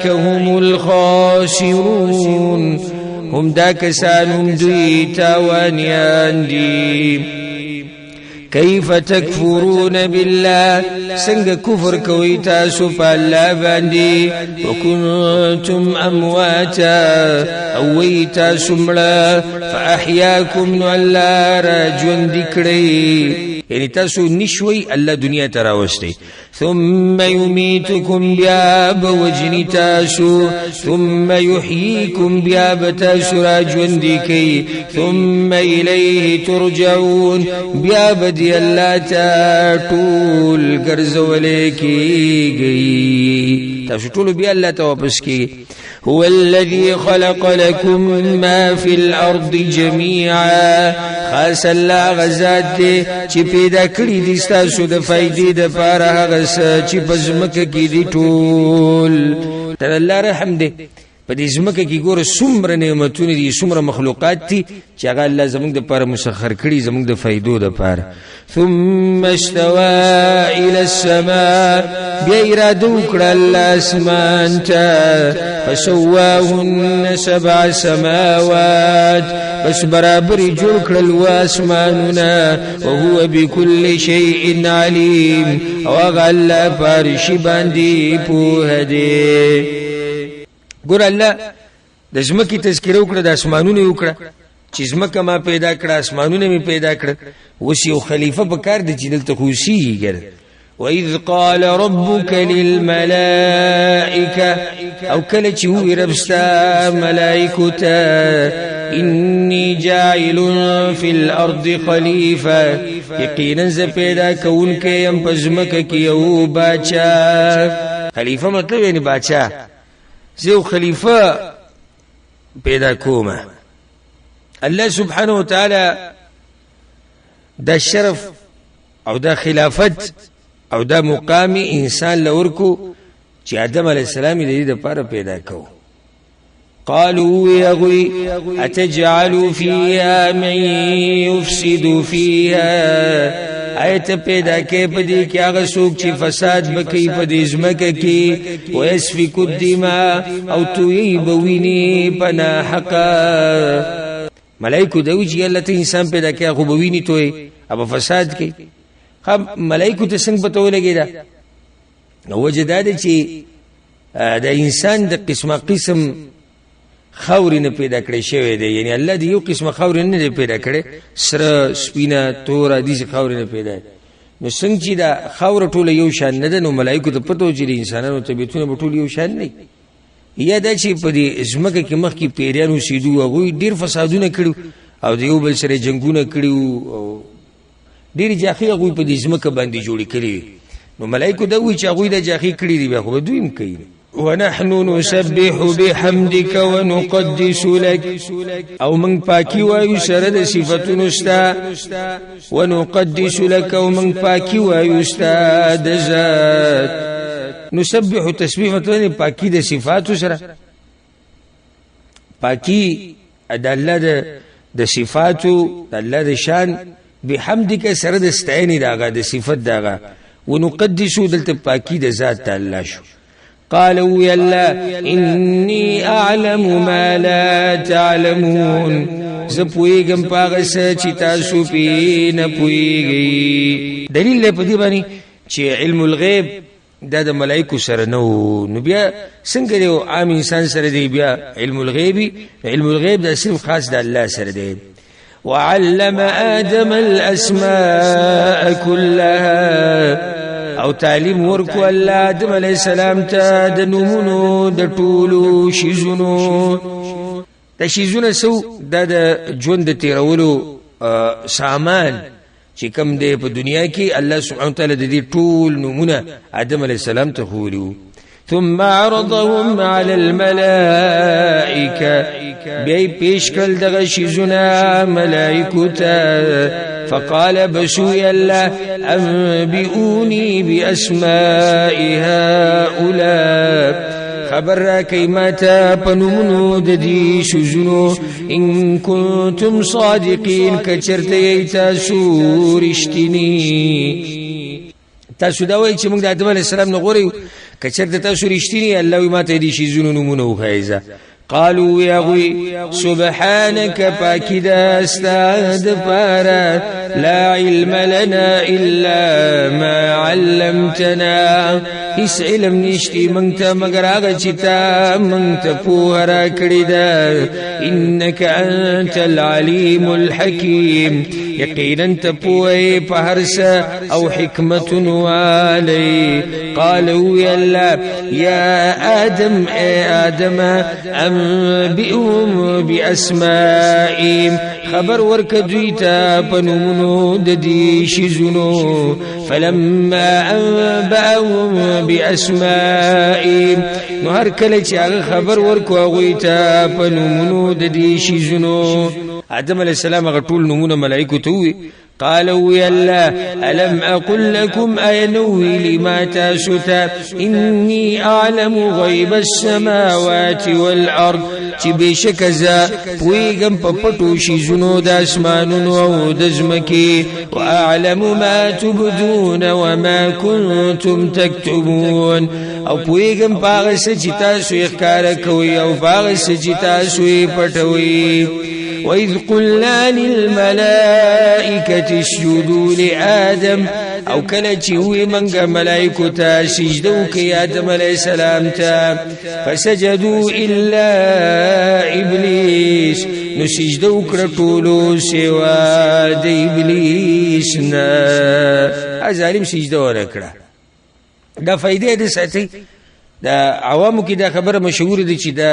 هم الخاسرون هم دا کسان هم دوی تاوانیان دي. كيف تكفرون بالله سنگ کفر کوي تاسو په الله باندې وكنتم امواتا او وي تاسو مړه فاحياكم الله رجون ذکرې. یعنی تاسو نشوي الله دنیا ته راوستي. ثم يميتكم بیا بوجنی تاسو ثم يحييكم بیا بتاسو راجون ذکرې. ثم إليه ترجعون بیا بدی الله تا ټول ګرځولې کیږي. تاسو ټول بیا الله ته واپس کیږي. هو الذي خلق لكم ما في الارض جميعا خاص الله غزاد چې پیدا کړی دي تاسو د فائدې د پاره هغه چې په ځمکه کې دي ټول. تر الله رحم دې په دې ځمکه کې ګوره څومره نعمتونه دي څومره مخلوقات دي چې هغه الله زموږ د پاره مسخر کړي زموږ د فائدو د پاره. ثم استوى الى السماء بیا اراده وکړه الله اسمان ته فسواهن 7 سماوات بس برابر جوړ کړل واسمانونه وهو بكل شيء عليم او هغه الله پارشي باندې پوهه دی. ګور الله د ځمکې تذکره وکړه د اسمانونو وکړه چې ځمکه ما پیدا کړه اسمانونه می پیدا کړه. اوس یو خلیفہ په کار دی چې دلته خوشي ګر. وَإِذْ قَالَ رَبُّكَ لِلْمَلَائِكَةِ او کله چې وی ربستا ملائکو ته إِنِّي جَاعِلٌ فِي الْأَرْضِ خَلِيفَةً یقینا ز پیدا کون کې ام په ځمکه کې یو باچا خلیفہ مطلب یعنی بادشاہ زه خلیفہ پیدا کوم. الله سبحانه وتعالى دا شرف او دا خلافت او دا مقام انسان لورکو چې آدم علیہ السلام دې د پاره پیدا کو. قالوا يا غوي اتجعل فيها من يفسد فيها ایت پیدا کې پدې کې هغه څوک چې فساد بکې پدې زمکه کې ويسفك الدماء او توي بويني پنا حقا. ملائکه دوی چې الله ته انسان پیدا کې هغه بويني توي اب فساد کې خب ملائکه ته څنګه پته ولګی دا وجداد چې د انسان د قسمه قسم خاورې نه پیدا کړی شوی دی. یعنی الله دې یو قسمه خاورې نه پیدا کړي سره سپینه تور دې خاورې نه پیدا. نو څنګه چې دا خاور ټوله یو شان نه ده نو ملائکه ته پته و چې انسانانو طبيعتونه ټول یو شان نه یا دا چې په دې زمکه کې مخ کې پیریانو سیدو هغه ډیر فسادونه کړو او دیو بل سره جنگونه کړو او ډیر جاخي هغه په دې زمکه باندې جوړی کړی. نو ملائکه دا وی چې هغه د جاخي کړی دی بیا خو دوی هم کوي. ونحن نسبح بحمدك ونقدس لك او من پاکی وایو سره د صفاتونو استا ونقدس لك او من پاکی وایو استا د ذات. نسبح تسبیح مطلب پاکی د صفاتو سره پاکی د الله د صفاتو د الله د شان بحمدك سره د استعین داغه د صفات داغه ونقدس دلته پاکی د ذات الله شو. قالوا يا الله إني أعلم ما لا تعلمون زپویګم پاغه چې تاسو پې نه پویږئ. دلیل له پدې باندې چې علم الغیب د ملائکه سره نو بیا څنګه دی عام انسان سره دی بیا علم الغیب د صرف خاص د الله سره دی. وعلم آدم الأسماء كلها او تعلیم ورکو الله آدم علیہ السلام ته د نومونو د ټولو شیزونو. د شیزونه سو د ژوند تیرولو سامان چې کوم دی په دنیا کې الله سبحانه وتعالی د دې ټول نومونه آدم علیہ السلام ته خورو. ثم عرضهم على الملائکه بیا پیش کړل دغه شیزونه ملائکه ته. فقال بسوي الله أنبئوني بأسماء هؤلاء خبر را کیماتا پنومنو د دې شوزونو ان کنتم صادقین کچرته تاسو رښتینی. تاسو دا وایي چې موږ د آدم علیه السلام نه غوړو کچرته تاسو رښتینی الله وي ماته دې شیزونو نومونه وخایزه. قالوا يا غوي سبحانك باكدا استاد فارا لا علم لنا إلا ما علمتنا هیڅ علم نشتی منګ ته مگر هغه چې تا منګ ته پوهه راکړې ده. انك انت العليم الحكيم یقینا ته پوهه په هر څه او حکمت والی. قالوا يا الله يا آدم اي آدم انبئهم بأسمائهم خبر ورک دوی ته پنومونو د دې شیزونو. فلما انبأهم بأسمائهم نو هر کله چې هغه خبر ورکو هغوی ته پنومونو د دې شیزونو آدم علیہ السلام هغه ټول نومونه ملائکه ته وی. قالوا يا الله ألم أقل لكم أينوي لما تاسوتا إني أعلم غيب السماوات والأرض چې بشکزا پویګم په پټو شیزونو د اسمانونو او د ځمکې. واعلم ما تبدون وما كنتم تكتبون او پویګم په هغه څه چې تاسو یې ښکاره کوئ او په هغه څه چې تاسو یې پټوئ. وإذ قلنا للملائكة اسجدوا لآدم او کله چې وی منګه ملائکه ته سجده وکي آدم علیہ السلام ته فسجدوا الا ابلیس نو سجده وکړه ټولو سوا د ابلیس نه. ظالم سجده ورکړه. دا فائدې د ساتي د عوامو کې دا خبره مشهور دي چې دا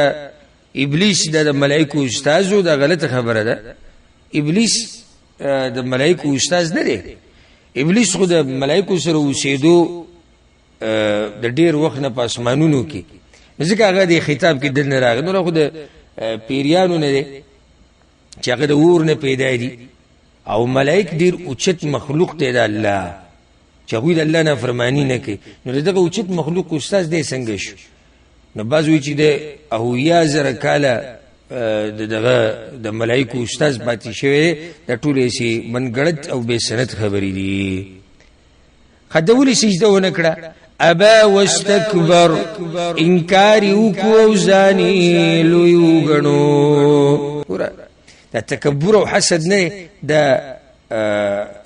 ابلیس د ملائکه استادو دا غلطه خبره ده. ابلیس د ملائکه استاد نه دی. ابلیس خو د ملائکه سره اوسېدو د ډیر وخت نه پاسمانونو کې ځکه هغه د خطاب کې دل نه راغی نو خو د پیریانو نه چې هغه د اور نه پیدا دي او ملائک ډیر اوچت مخلوق دی د الله چې هغوی د الله نافرماني نه کوي نو دغه اوچت مخلوق استاد دی څنګه شو نو بعض وایي چې د اویا زره کاله دغه د ملائکو استاد پاتې شوی د ټولې سي منګړت او بې سند خبرې دي خدولي سجده ونه کړه ابا واستكبر انکار وکاو ځاني لوی غنو دا تکبر او حسد نه د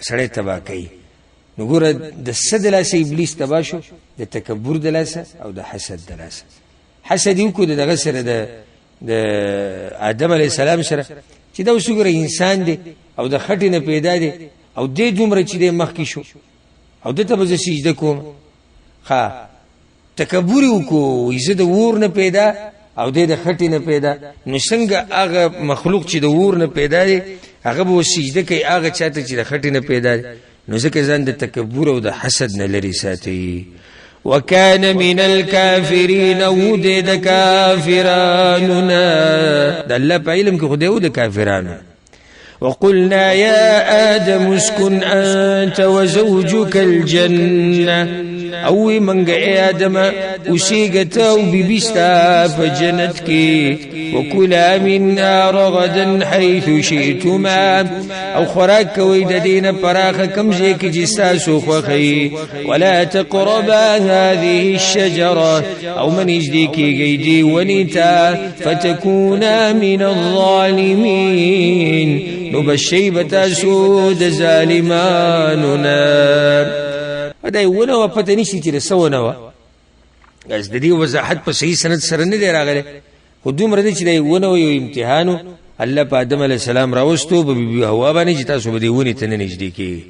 سړی تبا کوي نو ګوره د صد لاسه ابلیس تبا شو د تکبر د لاسه او د حسد د لاسه حسد یو کو دغه سره د آدم علی السلام سره چې دا وسوګره انسان دی او د خټې نه پیدا دی او دې دومره چې د مخکې شو او دته به سجده کوم ها تکبر وکړو یزه د ور نه پیدا او د خټې نه پیدا نو څنګه هغه مخلوق چې د ور نه پیدا دی هغه به سجده کوي هغه چاته چې د خټې نه پیدا دی نو ځکه ځان د تکبر او د حسد نه لري ساتي وكان من الكافرين ود كافراننا دل په علم کې خدای ود کافرانو وقلنا يا آدم اسكن أنت وزوجك الجنة أو من آدم أسيقتا وببستا فجنتك وكلا منها رغدا حيث شئتما أو خراك ويددين براخ كم زيك جساس وخي ولا تقربا هذه الشجرة أو من يجديك قيدي ونتا فتكونا من الظالمين نو بشی بتاسو د ظالمانو نار دا یو نو پته نشي چې رسونه و از د دې وضاحت په صحیح سند سره نه دی راغلی خو دومره دی چې دا یو نو یو امتحانو الله په آدم علی السلام راوستو په بی هوا باندې چې تاسو به دی ونی ته نه نږدې کی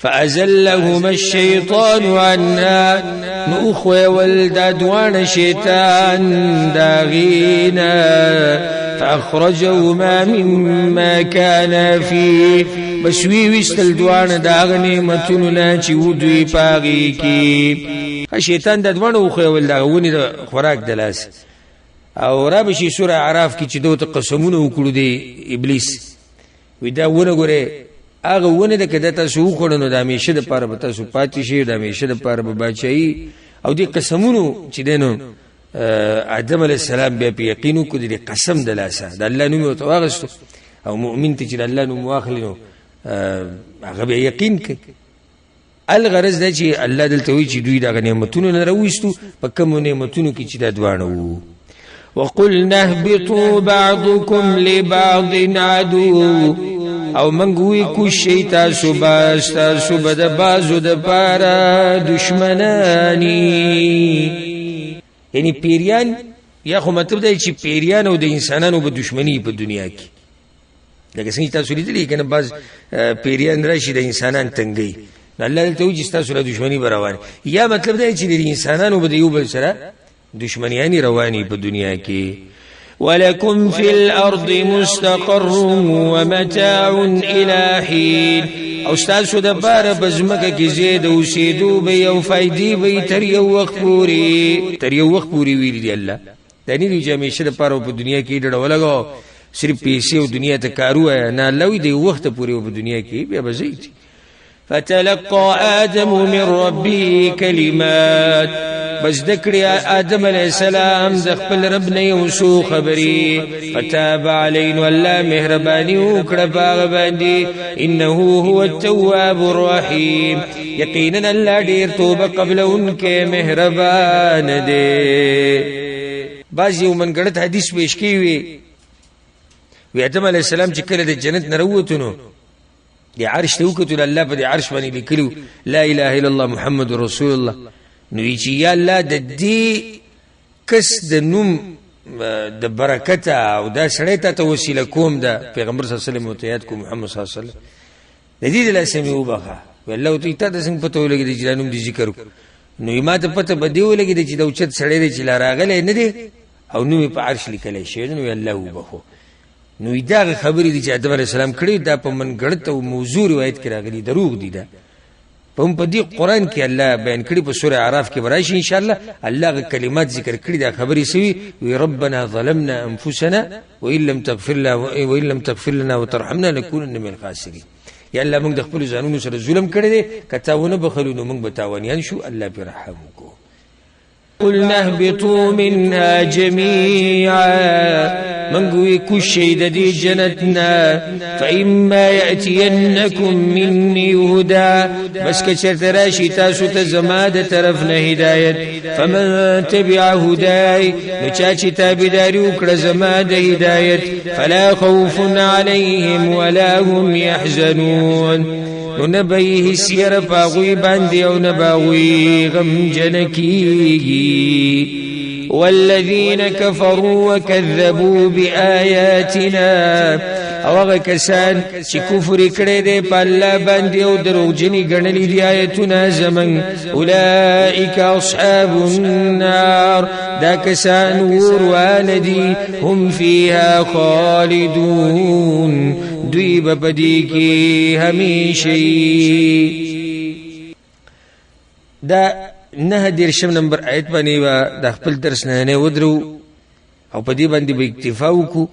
فازلهما الشيطان عنا نوخوا ولدادوان شیطان داغینا فأخرجهما مما كان فيه بسوي وستل دوان داغ نعمتنا چې ودوی پاغي کی شیطان د دوانو خو ول دا ونی د خوراک دلاس او را بشي سوره اعراف کې چې دوت قسمونه وکړو دی ابلیس ودا ونه ګوره هغه ونه د کده تاسو خوړنو د همیشه د پاره به تاسو پاتې شي د همیشه د پاره به بچي او دې قسمونو چې دینو آدم علیہ السلام بیا په یقینو کو دې قسم دلاسه د الله نوم او تواغستو او مؤمن ته چې الله نوم واخلینو هغه به یقین کوي الغرض د چې الله دلته وی چې دوی د نعمتونو نه راوستو په کوم نعمتونو کې چې د دوانو وقلنا اهبطوا بعضكم لبعض عدو او منګوي کو شیطان سباستا سبد بازو د پارا دشمنانی یعنی پیریان یا خو مطلب دی چې پیریان او د انسانانو په دشمنی په دنیا کې لکه څنګه تاسو لیدلی کنه باز پیریان راشي د انسانان تنګي الله ته وجه تاسو له دشمنی روان یا مطلب دی چې د انسانانو په یو بل سره دشمنیانی رواني په دنیا کې ولكم في الارض مستقر ومتاع الى حين او تاسو د بار بزمکه کې زید او سیدو به او فائدې به تر یو وخت پوری ویل دی الله دني دی جمیشه د پاره په دنیا کې ډډ ولګو صرف پیسې او دنیا ته کارو نه لوي دی وخت پوری په دنیا کې بیا بزید فتلقى آدم من ربه كلمات بس ذكر آدم عليه السلام ذخبل ربنا يوسو خبري فتاب علينا والله مهرباني وكرباغ باندي إنه هو التواب الرحيم يقينا الله دير توبة قبل انك مهربان دي بعض يومن قرأت حديث بيشكيوي آدم عليه السلام چکل د جنت نروتنو دی عرش ته وکړو الله په دې عرش باندې لیکلو لا اله الا الله محمد رسول الله نو چې یا الله د دې کس د نوم د برکت او د سړی ته وسیله کوم د پیغمبر صلی الله علیه وسلم او تیاد کوم محمد صلی الله علیه وسلم د دې د لاسمه وبخه والله ته څنګه پته ولګی چې نوم دې ذکر نو ما ته پته بده ولګی چې د اوچت سړی چې راغلی نه دی او نو په عرش لیکلی شي نو الله وبخو نو دا خبرې دي چې آدم علیه السلام کړي دا په من غړت او موضوع روایت کې راغلي دروغ دي دا په دې قرآن کې الله بیان کړي په سورة اعراف کې براشي ان شاء الله الله کلمات ذکر کړي دا خبرې سوي وی ربنا ظلمنا انفسنا وان لم تغفر لنا وترحمنا لنكونن من الخاسرين یا الله موږ د خپل ځانونو سره ظلم کړی دی کته ونه بخلو نو موږ به تاوانیان شو الله په رحم وکړو قلنا اهبطوا منها جميعا منگوی کشی دا دی جنتنا فإما يأتینکم منی هدا بس کچرت راشی تاسو تزماد طرفنا هدایت فمن تبع هدای نچاچی تابداری اکر زماد هدایت فلا خوف عليهم ولا هم يحزنون نبيه سير باغوي باندي او نباغوي غم جنكي والذين كفروا وكذبوا بآياتنا او کسان چې کفر کړي دي په الله باندې او دروغجني ګڼلي دي آیتونه زمن اولئک اصحاب النار دا کسان ور والدي هم فيها خالدون دوی بپدی کی همیشه دا 9 نمبر آیت باندې د خپل درس نه ودرو او په دې باندې به اکتفا وکړو